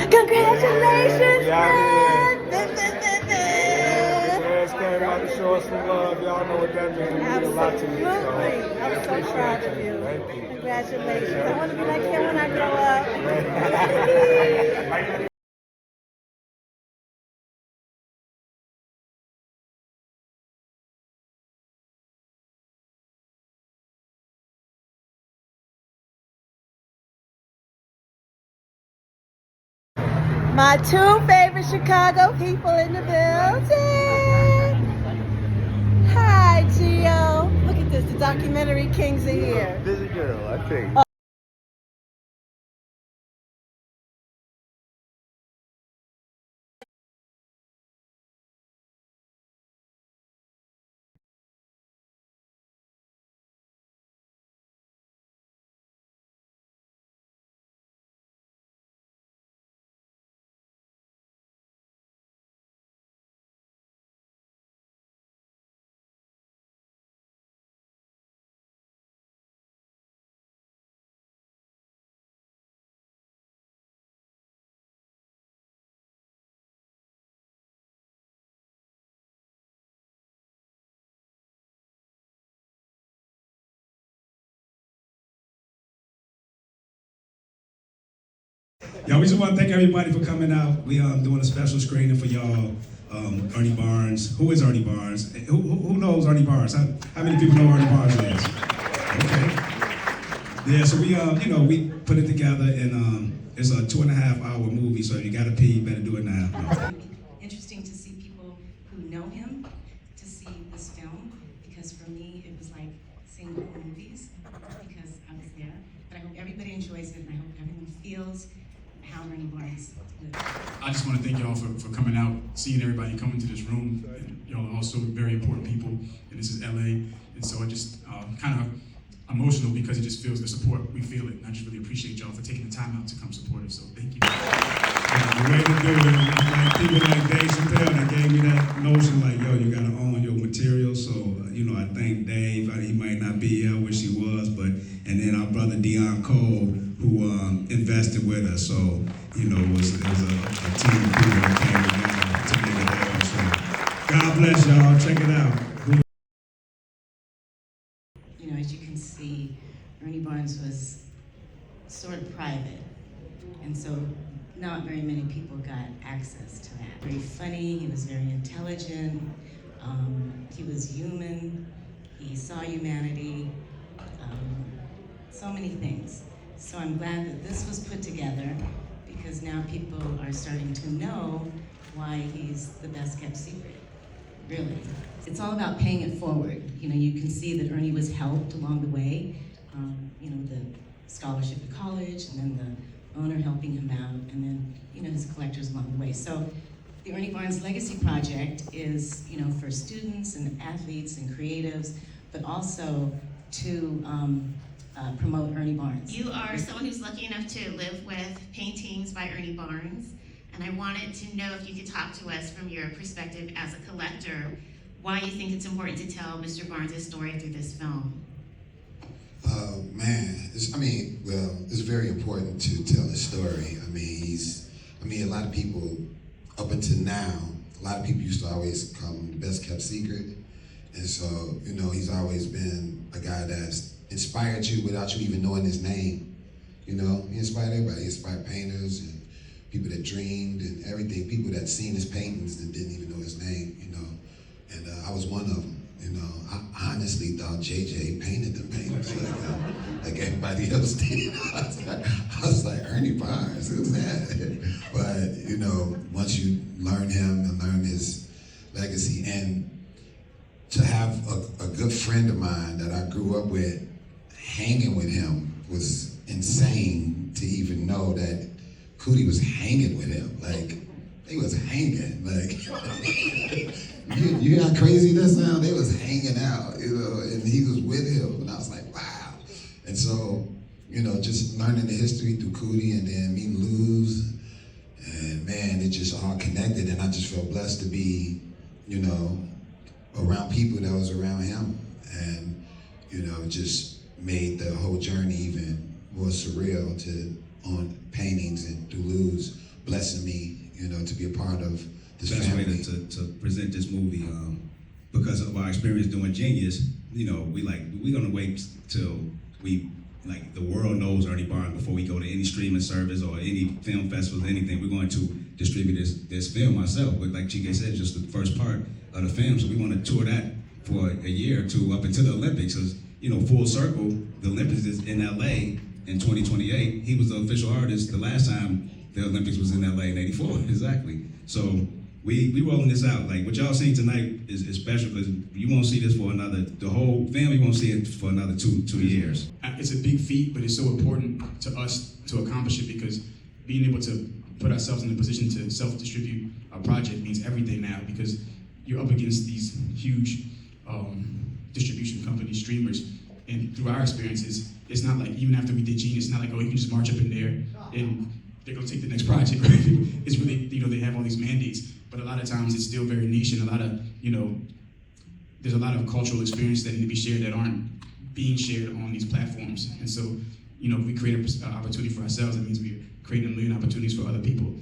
Congratulations, man! Yes, came out to show us some love. Y'all know what that means. It means a lot to me. Absolutely. I'm so proud of you. Thank you. Congratulations. I want to be like him when I grow up. My two favorite Chicago people in the building. Hi, Gio. Look at this. The documentary kings are here. Busy girl, I think. Y'all, we just want to thank everybody for coming out. We doing a special screening for y'all. Ernie Barnes. Who is Ernie Barnes? Who knows Ernie Barnes? How many people know Ernie Barnes is? Okay. Yeah, so we we put it together, and it's a 2.5-hour movie. So if you got to pee, you better do it now. Interesting to see people who know him to see this film, because for me it was like seeing old movies because I was there. But I hope everybody enjoys it, and I hope everyone feels how Ernie Barnes lived. I just want to thank y'all for coming out, seeing everybody come into this room. And y'all are also very important people, and this is LA. And so I just kind of emotional because it just feels the support. We feel it, and I just really appreciate y'all for taking the time out to come support us. So thank you. The way to do it, like people like Dave Chappelle that gave me that notion, like, yo, you gotta own your material. So, I thank Dave. He might not be here, I wish he was, and then our brother DEON Cole, who invested with us. So, it was a team of people that came together to make it happen. So, God bless y'all. Check it out. As you can see, Ernie Barnes was sort of private, and so not very many people got access to that. Very funny, he was very intelligent, he was human, he saw humanity, so many things. So I'm glad that this was put together, because now people are starting to know why he's the best kept secret, really. It's all about paying it forward. You can see that Ernie was helped along the way, the scholarship to college, and then the owner helping him out, and then, his collectors along the way. So the Ernie Barnes Legacy Project is, for students and athletes and creatives, but also to promote Ernie Barnes. You are someone who's lucky enough to live with paintings by Ernie Barnes, and I wanted to know if you could talk to us from your perspective as a collector, why you think it's important to tell Mr. Barnes' story through this film. It's very important to tell his story. A lot of people, up until now, a lot of people used to always call him the best kept secret. And so, he's always been a guy that's inspired you without you even knowing his name. He inspired everybody. He inspired painters and people that dreamed and everything, people that seen his paintings and didn't even know his name, And I was one of them. I honestly thought JJ painted them paintings like everybody else did. I was like, Ernie Barnes, who's that? But, once you learn him and learn his legacy, and to have a good friend of mine that I grew up with, hanging with him was insane to even know that COODIE was hanging with him. Like, they was hanging, you hear how crazy that sound? They was hanging out, and he was with him, and I was like, wow. And so, just learning the history through COODIE and then meeting Luz, and man, it just all connected, and I just felt blessed to be, around people that was around him, and, just made the whole journey even more surreal on paintings and through Luz, blessing me, you know, to be a part of this Best way family. to present this movie, because of our experience doing Genius, you know, we're gonna wait till the world knows Ernie Barnes before we go to any streaming service or any film festivals, anything. We're going to distribute this film ourselves. But like Chike said, just the first part of the film. So we want to tour that for a year or two up until the Olympics. Because, you know, full circle, the Olympics is in LA in 2028. He was the official artist the last time the Olympics was in LA in '84, exactly. So we rolling this out. Like what y'all seen tonight is special because you won't see this for the whole family won't see it for another two years. It's a big feat, but it's so important to us to accomplish it because being able to put ourselves in a position to self-distribute a project means everything now because you're up against these huge distribution companies, streamers, and through our experiences, it's not like even after we did Genius, it's not like, oh, you can just march up in there and they're gonna take the next project. It's really, you know, they have all these mandates, but a lot of times it's still very niche and a lot of, you know, there's a lot of cultural experience that need to be shared that aren't being shared on these platforms. And so, you know, if we create an opportunity for ourselves, it means we're creating a million opportunities for other people.